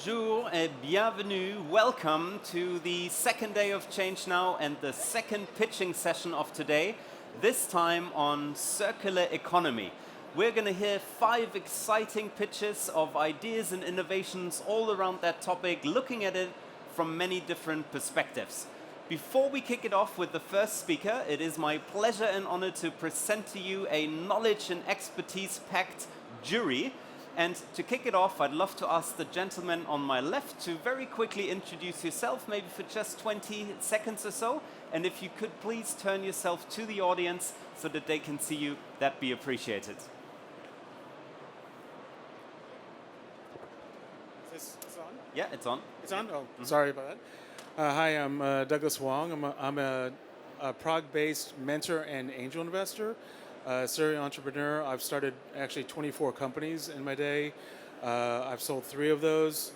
Bonjour et bienvenue. Welcome to the second day of ChangeNOW and the second pitching session of today, this time on circular economy. We're going to hear 5 exciting pitches of ideas and innovations all around that topic, looking at it from many different perspectives. Before we kick it off with the first speaker, it is my pleasure and honor to present to you a knowledge and expertise-packed jury. And to kick it off, I'd love to ask the gentleman on my left to very quickly introduce yourself, maybe for just 20 seconds or so. And if you could please turn yourself to the audience so that they can see you, that'd be appreciated. Is this on? Yeah, it's on. It's on? Oh, sorry about that. Hi, I'm Douglas Wong. I'm a Prague-based mentor and angel investor. Serial entrepreneur. I've started actually 24 companies in my day. I've sold 3 of those.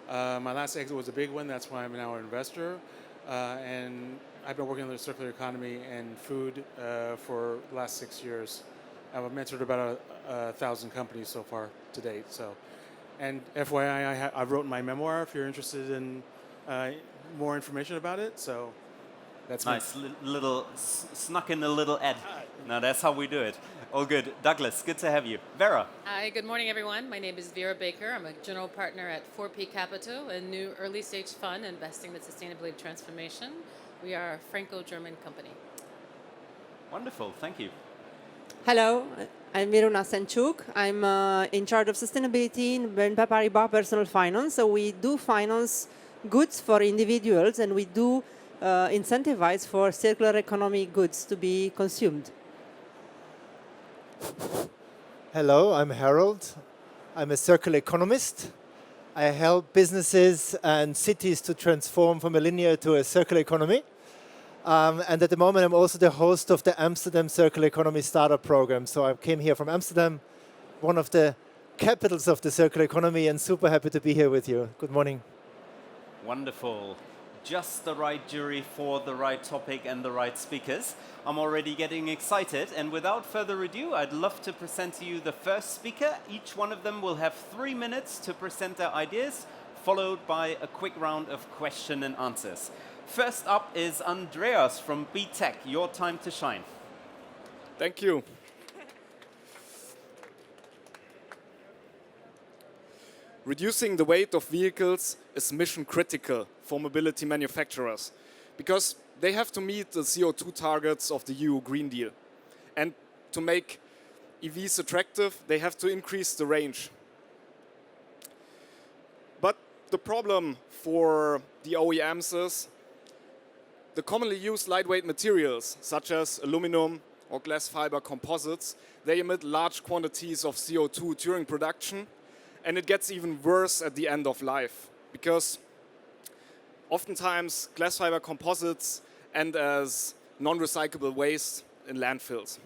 My last exit was a big one. That's why I'm now an investor. And I've been working on the circular economy and food for the last 6 years. I've mentored about 1,000 companies so far to date. So, and FYI, I wrote my memoir if you're interested in more information about it. So. That's nice. Little snuck in a little ad. Now that's how we do it. All good. Douglas, good to have you. Vera. Hi, good morning, everyone. My name is Vera Baker. I'm a general partner at 4P Capital, a new early-stage fund investing in sustainability transformation. We are a Franco-German company. Wonderful. Thank you. Hello, I'm Miruna Senchuk. I'm in charge of sustainability in BNP Paribas Personal Finance. So we do finance goods for individuals, and we do incentivize for circular economy goods to be consumed. Hello, I'm Harold. I'm a circular economist. I help businesses and cities to transform from a linear to a circular economy. And at the moment, I'm also the host of the Amsterdam Circular Economy Startup Program. So I came here from Amsterdam, one of the capitals of the circular economy, and super happy to be here with you. Good morning. Wonderful. Just the right jury for the right topic and the right speakers. I'm already getting excited, and without further ado, I'd love to present to you the first speaker. Each one of them will have 3 minutes to present their ideas, followed by a quick round of question and answers. First up is Andreas from BEHtec. Your time to shine. Thank you. Reducing the weight of vehicles is mission critical for mobility manufacturers because they have to meet the CO2 targets of the EU Green Deal. And to make EVs attractive, they have to increase the range. But the problem for the OEMs is the commonly used lightweight materials, such as aluminum or glass fiber composites, they emit large quantities of CO2 during production. And it gets even worse at the end of life, because oftentimes glass fiber composites end as non-recyclable waste in landfills.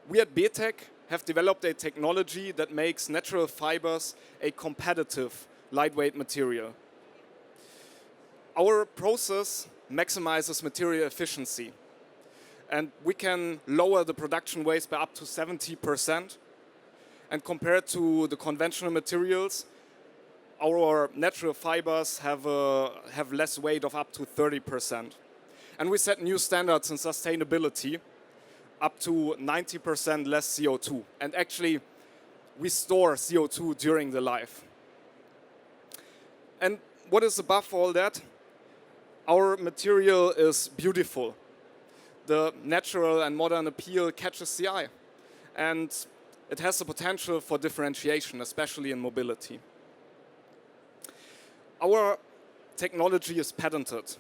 We at BEHtec have developed a technology that makes natural fibers a competitive lightweight material. Our process maximizes material efficiency, and we can lower the production waste by up to 70%. And compared to the conventional materials, our natural fibers have less weight of up to 30%. And we set new standards in sustainability, up to 90% less CO2. And actually, we store CO2 during the life. And what is above all that? Our material is beautiful. The natural and modern appeal catches the eye. And it has the potential for differentiation, especially in mobility. Our technology is patented,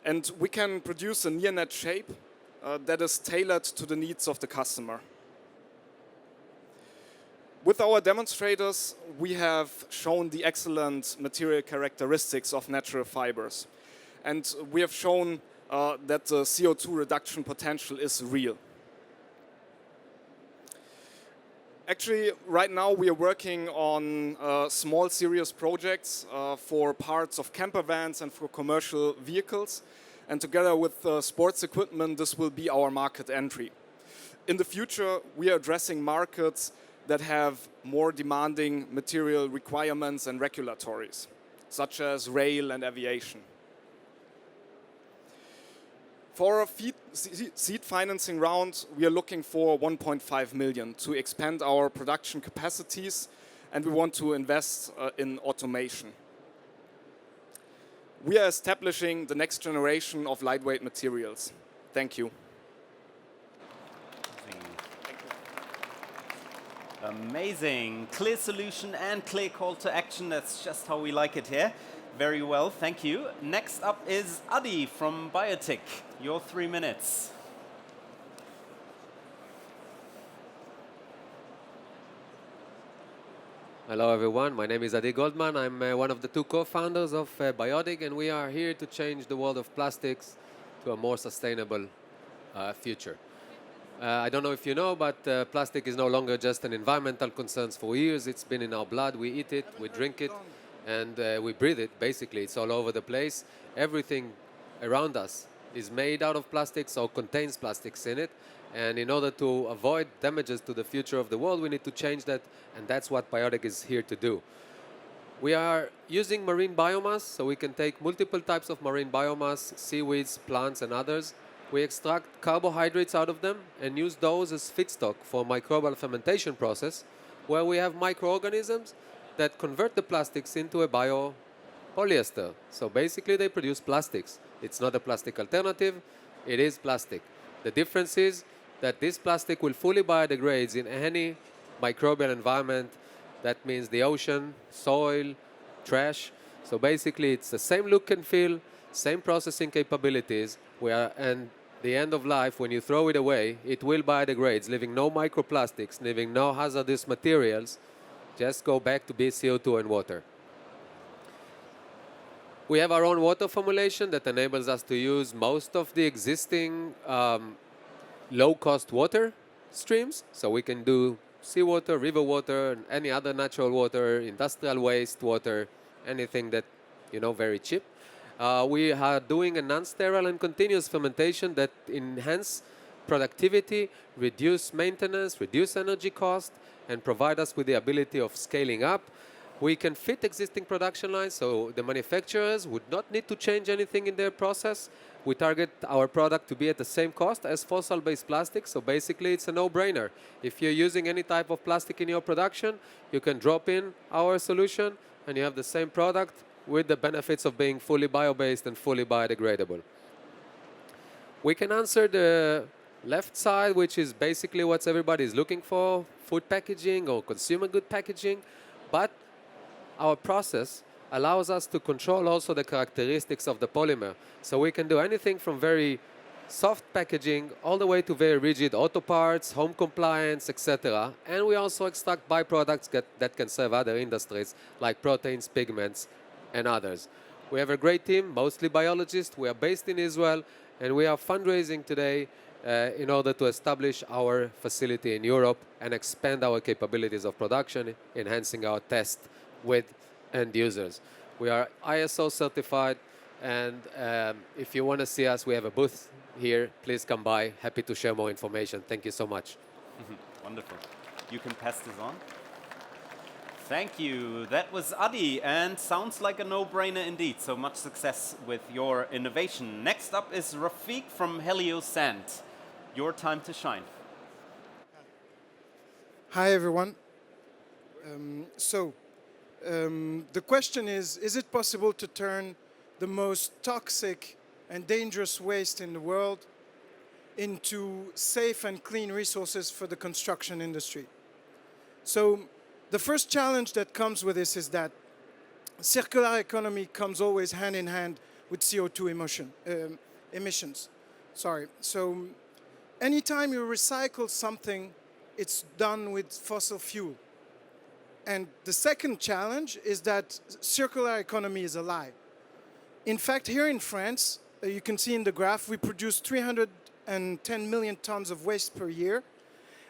and we can produce a near-net shape that is tailored to the needs of the customer. With our demonstrators, we have shown the excellent material characteristics of natural fibers, and we have shown that the CO2 reduction potential is real. Actually, right now we are working on small serious projects for parts of camper vans and for commercial vehicles. And together with sports equipment, this will be our market entry. In the future, we are addressing markets that have more demanding material requirements and regulatories, such as rail and aviation. For our seed financing round, we are looking for 1.5 million to expand our production capacities, and we want to invest in automation. We are establishing the next generation of lightweight materials. Thank you. Amazing. Clear solution and clear call to action. That's just how we like it here. Very well, thank you. Next up is Adi from Biotic. Your 3 minutes. Hello everyone, my name is Adi Goldman. I'm one of the 2 co-founders of Biotic, and we are here to change the world of plastics to a more sustainable future. I don't know if you know, but plastic is no longer just an environmental concern. For years it's been in our blood. We eat it, we drink it, and we breathe it. Basically, it's all over the place. Everything around us is made out of plastics or contains plastics in it. And in order to avoid damages to the future of the world, we need to change that, and that's what Biotic is here to do. We are using marine biomass, so we can take multiple types of marine biomass, seaweeds, plants, and others. We extract carbohydrates out of them and use those as feedstock for microbial fermentation process, where we have microorganisms that convert the plastics into a biopolyester. So basically they produce plastics. It's not a plastic alternative, it is plastic. The difference is that this plastic will fully biodegrade in any microbial environment. That means the ocean, soil, trash. So basically it's the same look and feel, same processing capabilities, and the end of life, when you throw it away, it will biodegrade, leaving no microplastics, leaving no hazardous materials, just go back to be CO2 and water. We have our own water formulation that enables us to use most of the existing low-cost water streams. So we can do seawater, river water, and any other natural water, industrial waste water, anything that, very cheap. We are doing a non-sterile and continuous fermentation that enhance productivity, reduce maintenance, reduce energy cost, and provide us with the ability of scaling up. We can fit existing production lines, so the manufacturers would not need to change anything in their process. We target our product to be at the same cost as fossil-based plastic, so basically it's a no-brainer. If you're using any type of plastic in your production, you can drop in our solution and you have the same product with the benefits of being fully bio-based and fully biodegradable. We can answer the left side, which is basically what everybody is looking for, food packaging or consumer good packaging, but our process allows us to control also the characteristics of the polymer. So we can do anything from very soft packaging all the way to very rigid auto parts, home compliance, etc. And we also extract byproducts that can serve other industries like proteins, pigments, and others. We have a great team, mostly biologists. We are based in Israel, and we are fundraising today in order to establish our facility in Europe and expand our capabilities of production, enhancing our test with end users. We are ISO certified, and if you want to see us, we have a booth here. Please come by. Happy to share more information. Thank you so much. Wonderful. You can pass this on. Thank you. That was Adi, and sounds like a no-brainer indeed. So much success with your innovation. Next up is Rafiq from HELIOSAND. Your time to shine. Hi, everyone. The question is it possible to turn the most toxic and dangerous waste in the world into safe and clean resources for the construction industry? So the first challenge that comes with this is that circular economy comes always hand in hand with CO2 emissions. So anytime you recycle something, it's done with fossil fuel. And the second challenge is that circular economy is a lie. In fact, here in France, you can see in the graph, we produce 310 million tons of waste per year.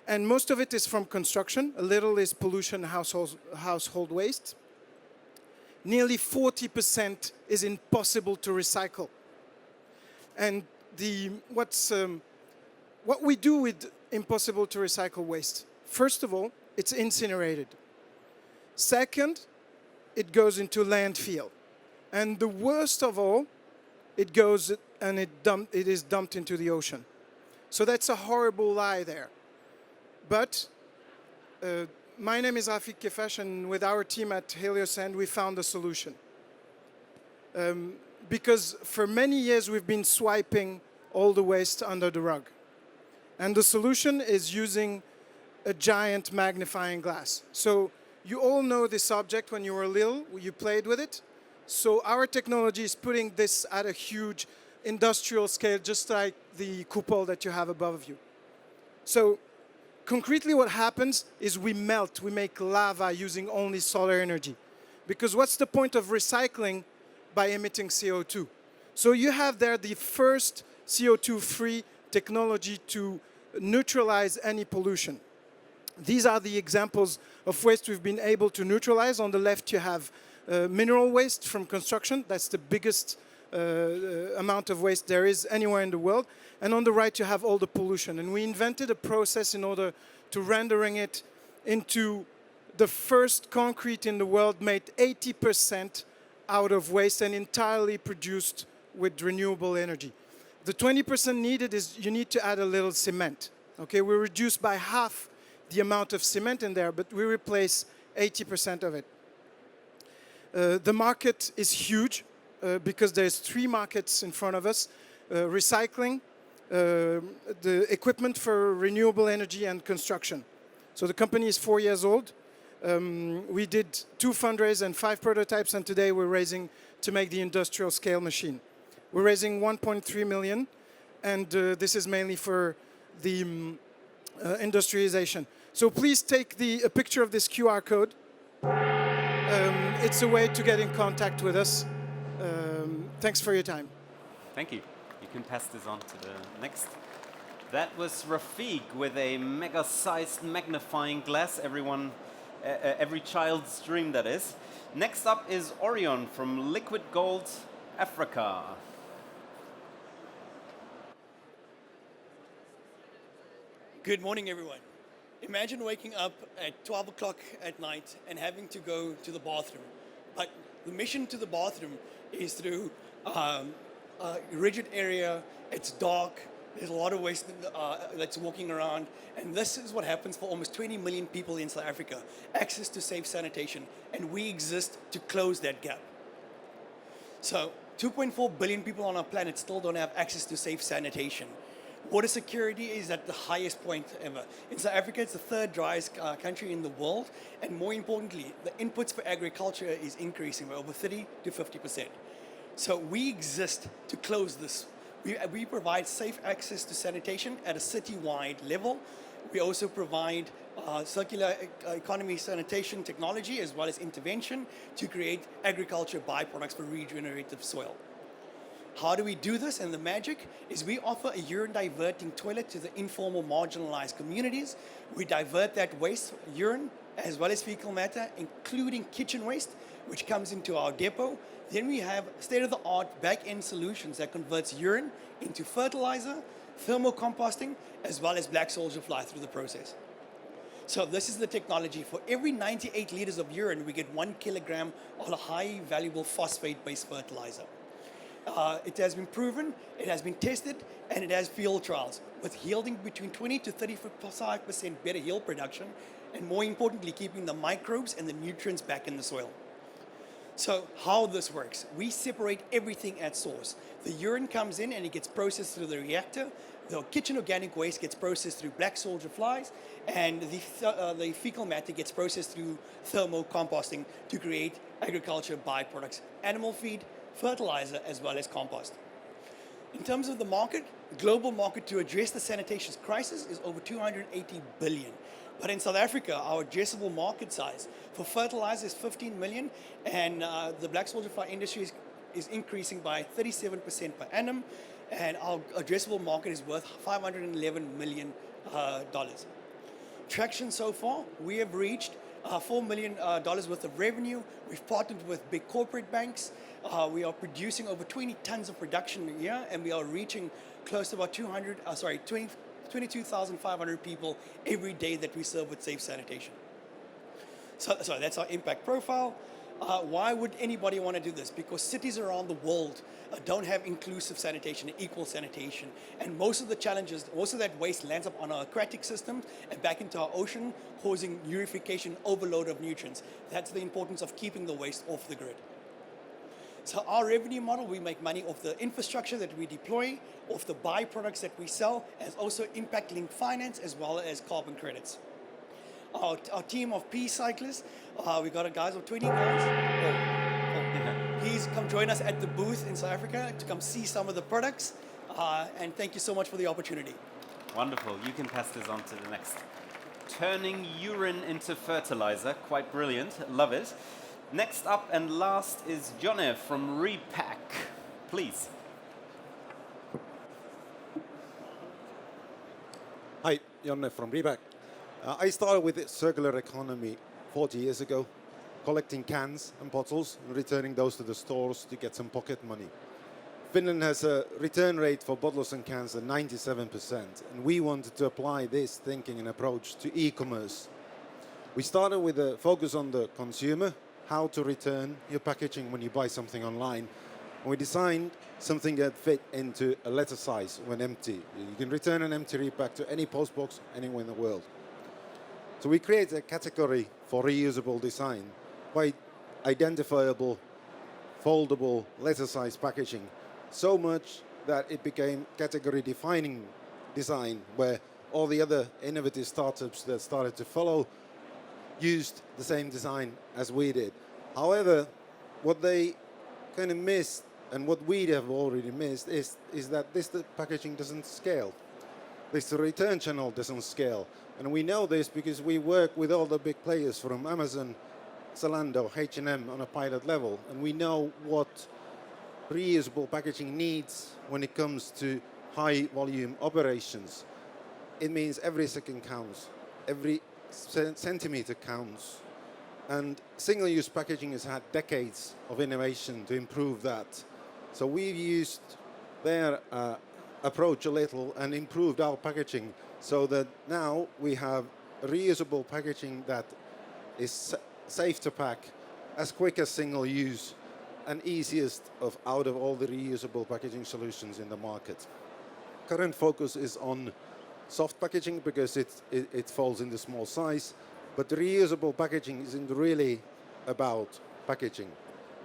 And most of it is from construction. A little is pollution, household waste. Nearly 40% is impossible to recycle. And what we do with impossible to recycle waste? First of all, it's incinerated. Second, it goes into landfill. And the worst of all, it goes and it is dumped into the ocean. So that's a horrible lie there. But my name is Rafik Kefash, and with our team at HELIOSAND, we found a solution. Because for many years, we've been swiping all the waste under the rug. And the solution is using a giant magnifying glass. So you all know this object when you were little, you played with it. So our technology is putting this at a huge industrial scale, just like the cupola that you have above you. So concretely what happens is we melt, we make lava using only solar energy. Because what's the point of recycling by emitting CO2? So you have there the first CO2-free technology to neutralize any pollution. These are the examples of waste we've been able to neutralize. On the left, you have mineral waste from construction. That's the biggest amount of waste there is anywhere in the world. And on the right, you have all the pollution. And we invented a process in order to rendering it into the first concrete in the world made 80% out of waste and entirely produced with renewable energy. The 20% needed is you need to add a little cement. Okay, we reduce by half the amount of cement in there, but we replace 80% of it. The market is huge because there's 3 markets in front of us: recycling, the equipment for renewable energy, and construction. So the company is 4 years old. We did 2 fundraisers and 5 prototypes, and today we're raising to make the industrial scale machine. We're raising 1.3 million, and this is mainly for the industrialization. So please take a picture of this QR code. It's a way to get in contact with us. Thanks for your time. Thank you. You can pass this on to the next. That was Rafik with a mega-sized magnifying glass. Every child's dream, that is. Next up is Orion from LiquidGold, Africa. Good morning, everyone. Imagine waking up at 12 o'clock at night and having to go to the bathroom. But the mission to the bathroom is through a rigid area, it's dark, there's a lot of waste that's walking around, and this is what happens for almost 20 million people in South Africa, access to safe sanitation, and we exist to close that gap. So 2.4 billion people on our planet still don't have access to safe sanitation. Water security is at the highest point ever. In South Africa, it's the 3rd driest country in the world, and more importantly, the inputs for agriculture is increasing by over 30 to 50%. So we exist to close this. We provide safe access to sanitation at a city-wide level. We also provide circular economy sanitation technology as well as intervention to create agriculture byproducts for regenerative soil. How do we do this? And the magic is we offer a urine diverting toilet to the informal marginalized communities. We divert that waste, urine, as well as fecal matter, including kitchen waste, which comes into our depot. Then we have state-of-the-art back-end solutions that converts urine into fertilizer, thermocomposting, as well as black soldier fly through the process. So this is the technology. For every 98 liters of urine, we get 1 kilogram of a high valuable phosphate-based fertilizer. It has been proven, it has been tested, and it has field trials with yielding between 20 to 35% better yield production, and more importantly, keeping the microbes and the nutrients back in the soil. So how this works, we separate everything at source. The urine comes in and it gets processed through the reactor. The kitchen organic waste gets processed through black soldier flies, and the fecal matter gets processed through thermocomposting to create agriculture byproducts, animal feed, fertilizer, as well as compost. In terms of the market, the global market to address the sanitation crisis is over 280 billion. But in South Africa, our addressable market size for fertilizer is 15 million, and the black soldier fly industry is increasing by 37% per annum, and our addressable market is worth $511 million. Traction so far, we have reached $4 million worth of revenue. We've partnered with big corporate banks. We are producing over 20 tons of production a year, and we are reaching close to about 22,500 people every day that we serve with safe sanitation. So that's our impact profile. Why would anybody want to do this? Because cities around the world don't have inclusive sanitation and equal sanitation. And most of the challenges, most of that waste lands up on our aquatic system and back into our ocean, causing eutrophication, overload of nutrients. That's the importance of keeping the waste off the grid. So our revenue model, we make money off the infrastructure that we deploy, off the byproducts that we sell, and also impact-linked finance as well as carbon credits. Our team of P cyclists, we got a guys of 20 guys. Please come join us at the booth in South Africa to come see some of the products. And thank you so much for the opportunity. Wonderful. You can pass this on to the next. Turning urine into fertilizer. Quite brilliant. Love it. Next up and last is Jonne from RePack. Please. Hi, Jonne from RePack. I started with circular economy 40 years ago, collecting cans and bottles and returning those to the stores to get some pocket money. Finland has a return rate for bottles and cans at 97%, and we wanted to apply this thinking and approach to e-commerce. We started with a focus on the consumer, how to return your packaging when you buy something online. And we designed something that fit into a letter size when empty. You can return an empty RePack to any postbox anywhere in the world. So we created a category for reusable design by identifiable, foldable, letter-size packaging, so much that it became category-defining design, where all the other innovative startups that started to follow used the same design as we did. However, what they kind of missed, and what we have already missed, is that the packaging doesn't scale. This return channel doesn't scale. And we know this because we work with all the big players from Amazon, Zalando, H&M on a pilot level. And we know what reusable packaging needs when it comes to high volume operations. It means every second counts, every centimeter counts. And single-use packaging has had decades of innovation to improve that. So we've used their approach a little and improved our packaging so that now we have reusable packaging that is safe to pack, as quick as single use, and easiest out of all the reusable packaging solutions in the market. Current focus is on soft packaging because it falls in the small size, but the reusable packaging isn't really about packaging.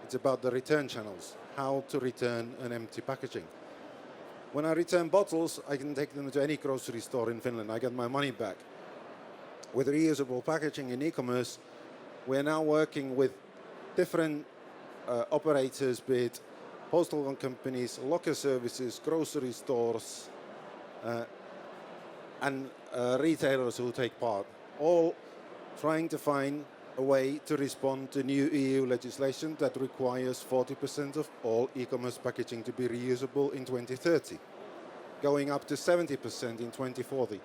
It's about the return channels, how to return an empty packaging. When I return bottles, I can take them to any grocery store in Finland. I get my money back. With reusable packaging in e-commerce, we're now working with different operators, be it postal companies, locker services, grocery stores, and retailers who take part, all trying to find a way to respond to new EU legislation that requires 40% of all e-commerce packaging to be reusable in 2030, going up to 70% in 2040.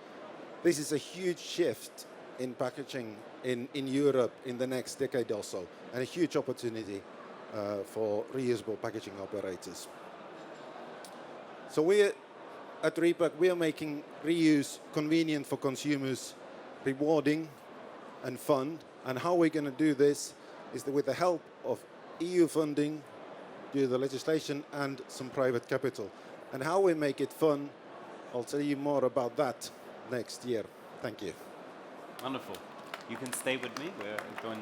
This is a huge shift in packaging in Europe in the next decade or so, and a huge opportunity for reusable packaging operators. So we at RePack, we are making reuse convenient for consumers, rewarding and fun. And how we're going to do this is that with the help of EU funding, due to the legislation, and some private capital. And how we make it fun, I'll tell you more about that next year. Thank you. Wonderful. You can stay with me. We're going.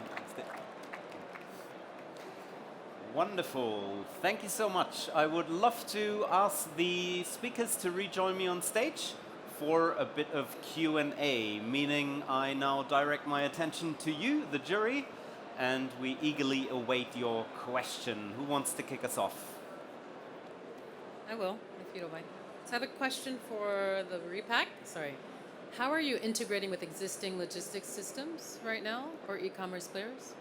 Wonderful. Thank you so much. I would love to ask the speakers to rejoin me on stage for a bit of Q&A, meaning I now direct my attention to you, the jury, and we eagerly await your question. Who wants to kick us off? I will, if you don't mind. So I have a question for the RePack. Sorry. How are you integrating with existing logistics systems right now, or e-commerce players?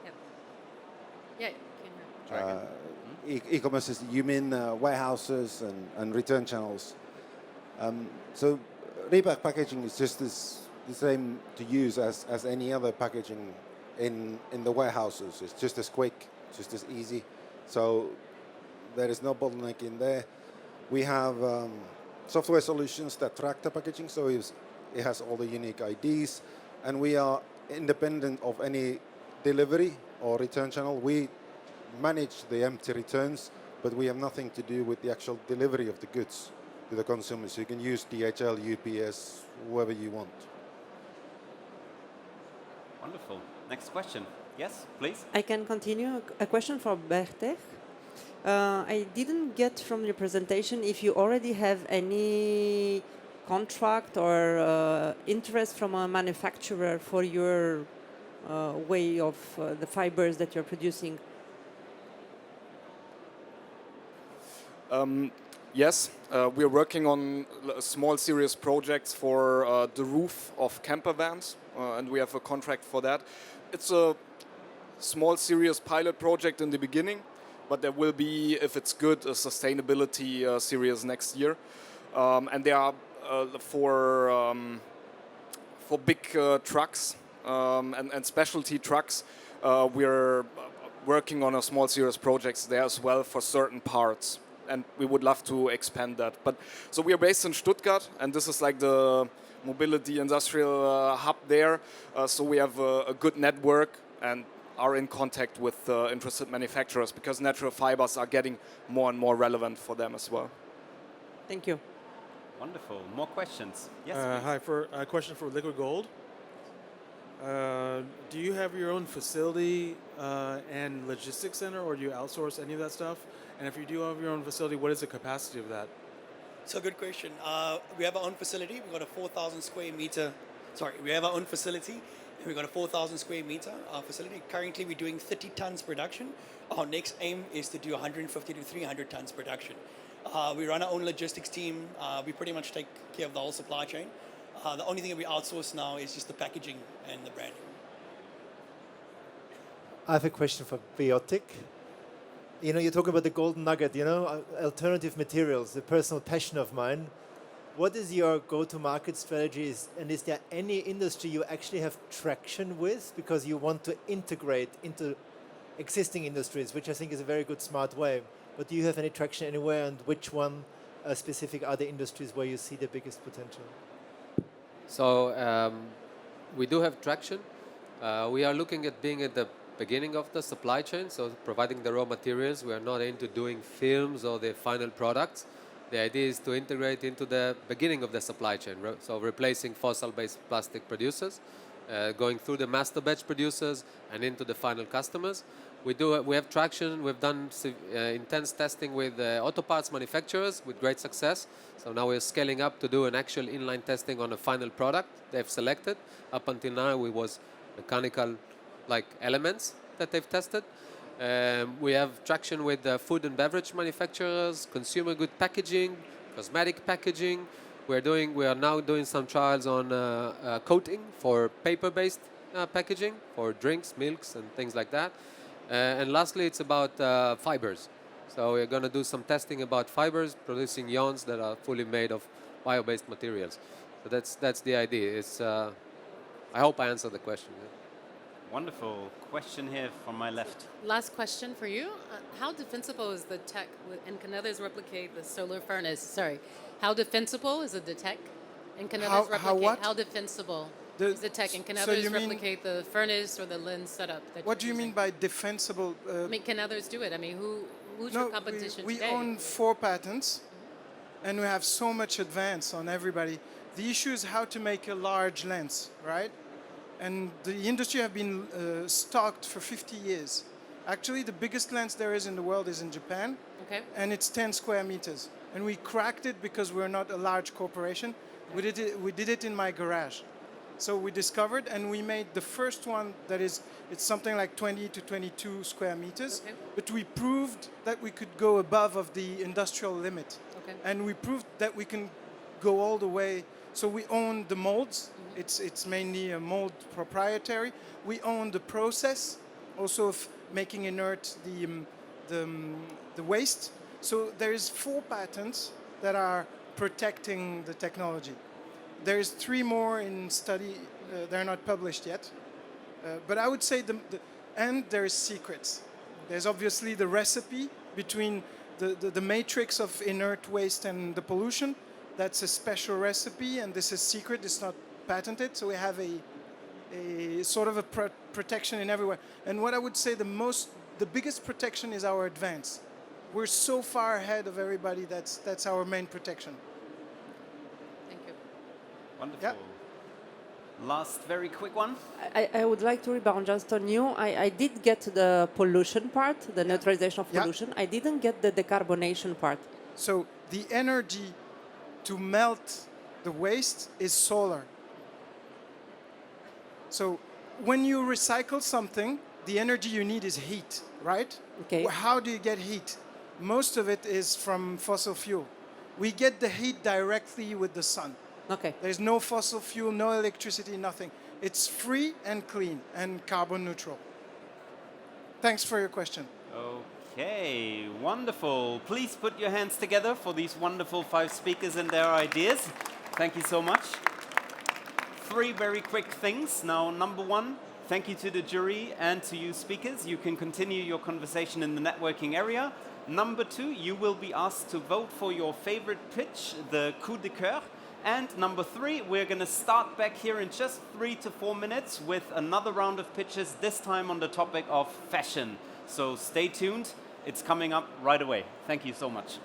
Yep. Yeah, can hear. E-commerce is, you mean warehouses and return channels. So RePack packaging is just the same to use as any other packaging in the warehouses. It's just as quick, just as easy. So there is no bottleneck in there. We have software solutions that track the packaging, so it has all the unique IDs, and we are independent of any delivery or return channel. We manage the empty returns, but we have nothing to do with the actual delivery of the goods to the consumers. So you can use DHL, UPS, whoever you want. Wonderful. Next question. Yes, please. I can continue. A question for BEHtec. I didn't get from your presentation if you already have any contract or interest from a manufacturer for your way of the fibers that you're producing. Yes, we're working on a small series projects for the roof of camper vans, and we have a contract for that. It's a small serious pilot project in the beginning, but there will be, if it's good, a sustainability series next year. And they are for big trucks and specialty trucks. We're working on a small series projects there as well for certain parts. And we would love to expand that. But so we are based in Stuttgart, and this is like the mobility industrial hub there. So we have a good network and are in contact with interested manufacturers because natural fibers are getting more and more relevant for them as well. Thank you. Wonderful. More questions? Yes, please. Hi, for a question for LiquidGold. Do you have your own facility and logistics center, or do you outsource any of that stuff? And if you do have your own facility, what is the capacity of that? So good question. We have our own facility. We've got a 4,000 square meter. Sorry, we have our own facility. And we've got a 4,000 square meter facility. Currently, we're doing 30 tons production. Our next aim is to do 150 to 300 tons production. We run our own logistics team. We pretty much take care of the whole supply chain. The only thing that we outsource now is just the packaging and the branding. I have a question for Biotic. You know, you talk about the golden nugget, you know, alternative materials, a personal passion of mine. What is your go-to-market strategy, and is there any industry you actually have traction with because you want to integrate into existing industries, which I think is a very good, smart way. But do you have any traction anywhere, and which one specific are the industries where you see the biggest potential? So we do have traction. We are looking at being at the beginning of the supply chain, so providing the raw materials. We are not into doing films or the final products. The idea is to integrate into the beginning of the supply chain, so replacing fossil-based plastic producers, going through the master batch producers and into the final customers. We have traction. We've done intense testing with auto parts manufacturers with great success. So now we're scaling up to do an actual inline testing on a final product they've selected. Up until now, it was mechanical like elements that they've tested. We have traction with food and beverage manufacturers, consumer good packaging, cosmetic packaging. We are now doing some trials on coating for paper-based packaging for drinks, milks, and things like that. And lastly, it's about fibers. So we're going to do some testing about fibers, producing yarns that are fully made of bio-based materials. So that's the idea. I hope I answered the question. Wonderful. Question here from my left. Last question for you. How defensible is the tech, and can others replicate the solar furnace? Sorry. How defensible is the tech, and can others replicate? How defensible is the tech, and can others replicate the furnace or the lens setup? What do you mean by defensible? I mean, can others do it? I mean, who's your competition we today? We own 4 patents, and we have so much advance on everybody. The issue is how to make a large lens, right? And the industry have been stocked for 50 years. Actually, the biggest lens there is in the world is in Japan, and it's 10 square meters. And we cracked it because we're not a large corporation. We did it in my garage. So we discovered, and we made the first one that it's something like 20 to 22 square meters. But we proved that we could go above of the industrial limit. And we proved that we can go all the way. So we own the molds. It's mainly a mold proprietary. We own the process, also of making inert the waste. So there is 4 patents that are protecting the technology. There's 3 more in study. They're not published yet. But I would say and there's secrets. There's obviously the recipe between the matrix of inert waste and the pollution. That's a special recipe, and this is secret. It's not patented, so we have a sort of a protection in everywhere. And what I would say the biggest protection is our advance. We're so far ahead of everybody. That's our main protection. Thank you. Wonderful. Yeah. Last very quick one. I would like to rebound just on you. I did get the pollution part, the neutralization of Yeah. pollution. I didn't get the decarbonation part. So the energy to melt the waste is solar. So when you recycle something, the energy you need is heat, right? Okay. How do you get heat? Most of it is from fossil fuel. We get the heat directly with the sun. Okay. There's no fossil fuel, no electricity, nothing. It's free and clean and carbon neutral. Thanks for your question. Okay, wonderful. Please put your hands together for these wonderful 5 speakers and their ideas. Thank you so much. 3 very quick things. Now, number 1, thank you to the jury and to you speakers. You can continue your conversation in the networking area. Number 2, you will be asked to vote for your favorite pitch, the coup de cœur. And number 3, we're going to start back here in just 3 to 4 minutes with another round of pitches, this time on the topic of fashion. So stay tuned. It's coming up right away. Thank you so much.